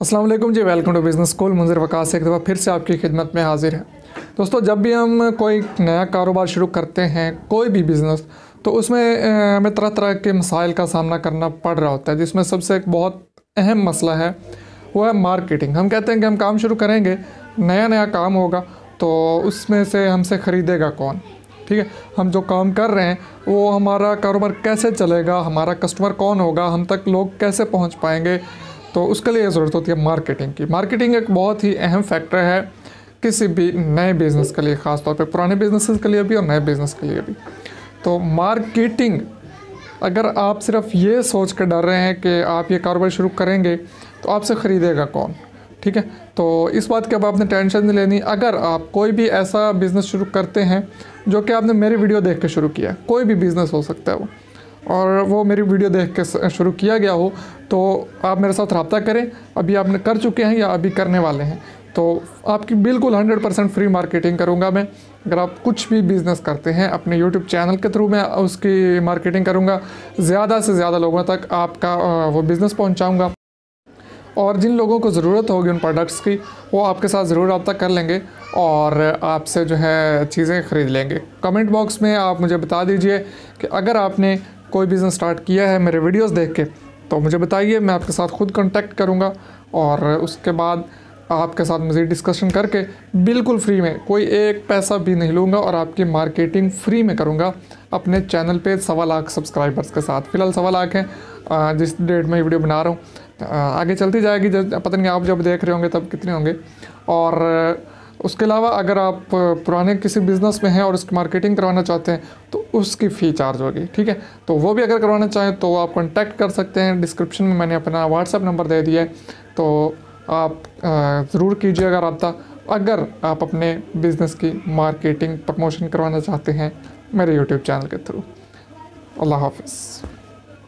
अस्सलाम वालेकुम जी, welcome to business school. Munzir Waqas एक दफ़ा फिर से आपकी खिदमत में हाजिर है। दोस्तों, जब भी हम कोई नया कारोबार शुरू करते हैं, कोई भी बिज़नेस, तो उसमें हमें तरह तरह के मसाइल का सामना करना पड़ रहा होता है, जिसमें सबसे एक बहुत अहम मसला है वो है मार्केटिंग। हम कहते हैं कि हम काम शुरू करेंगे, नया नया काम होगा, तो उसमें से हमसे ख़रीदेगा कौन? ठीक है, हम जो काम कर रहे हैं वो हमारा कारोबार कैसे चलेगा, हमारा कस्टमर कौन होगा, हम तक लोग कैसे पहुंच पाएंगे। तो उसके लिए ज़रूरत होती है मार्केटिंग की। मार्केटिंग एक बहुत ही अहम फैक्टर है किसी भी नए बिज़नेस के लिए, ख़ास तौर पे पुराने बिज़नेसेस के लिए भी और नए बिज़नेस के लिए भी। तो मार्केटिंग, अगर आप सिर्फ ये सोच कर डर रहे हैं कि आप ये कारोबार शुरू करेंगे तो आपसे ख़रीदेगा कौन, ठीक है, तो इस बात की अब आपने टेंशन नहीं लेनी। अगर आप कोई भी ऐसा बिज़नेस शुरू करते हैं जो कि आपने मेरी वीडियो देख के शुरू किया है, कोई भी बिज़नेस हो सकता है वो, और वो मेरी वीडियो देख के शुरू किया गया हो, तो आप मेरे साथ रब्ता करें। अभी आपने कर चुके हैं या अभी करने वाले हैं, तो आपकी बिल्कुल 100% फ्री मार्केटिंग करूंगा मैं। अगर आप कुछ भी बिज़नेस करते हैं, अपने यूट्यूब चैनल के थ्रू मैं उसकी मार्केटिंग करूंगा, ज़्यादा से ज़्यादा लोगों तक आपका वो बिज़नेस पहुंचाऊंगा। और जिन लोगों को ज़रूरत होगी उन प्रोडक्ट्स की, वो आपके साथ ज़रूर रब्ता कर लेंगे और आपसे जो है चीज़ें ख़रीद लेंगे। कमेंट बॉक्स में आप मुझे बता दीजिए कि अगर आपने कोई बिज़नेस स्टार्ट किया है मेरे वीडियोस देख के, तो मुझे बताइए, मैं आपके साथ खुद कांटेक्ट करूंगा और उसके बाद आपके साथ मज़ीद डिस्कशन करके बिल्कुल फ्री में, कोई एक पैसा भी नहीं लूँगा और आपकी मार्केटिंग फ्री में करूँगा अपने चैनल पे 1.25 लाख सब्सक्राइबर्स के साथ। फ़िलहाल 1.25 लाख हैं जिस डेट में वीडियो बना रहा हूँ। आगे चलती जाएगी, जब पता नहीं आप जब देख रहे होंगे तब कितने होंगे। और उसके अलावा अगर आप पुराने किसी बिज़नेस में हैं और उसकी मार्केटिंग करवाना चाहते हैं तो उसकी फ़ी चार्ज होगी, ठीक है। तो वो भी अगर करवाना चाहें तो आप कांटेक्ट कर सकते हैं। डिस्क्रिप्शन में मैंने अपना व्हाट्सएप नंबर दे दिया है, तो आप ज़रूर कीजिएगा रब्ता अगर आप अपने बिज़नेस की मार्केटिंग प्रमोशन करवाना चाहते हैं मेरे यूट्यूब चैनल के थ्रू। अल्लाह हाफ़िज़।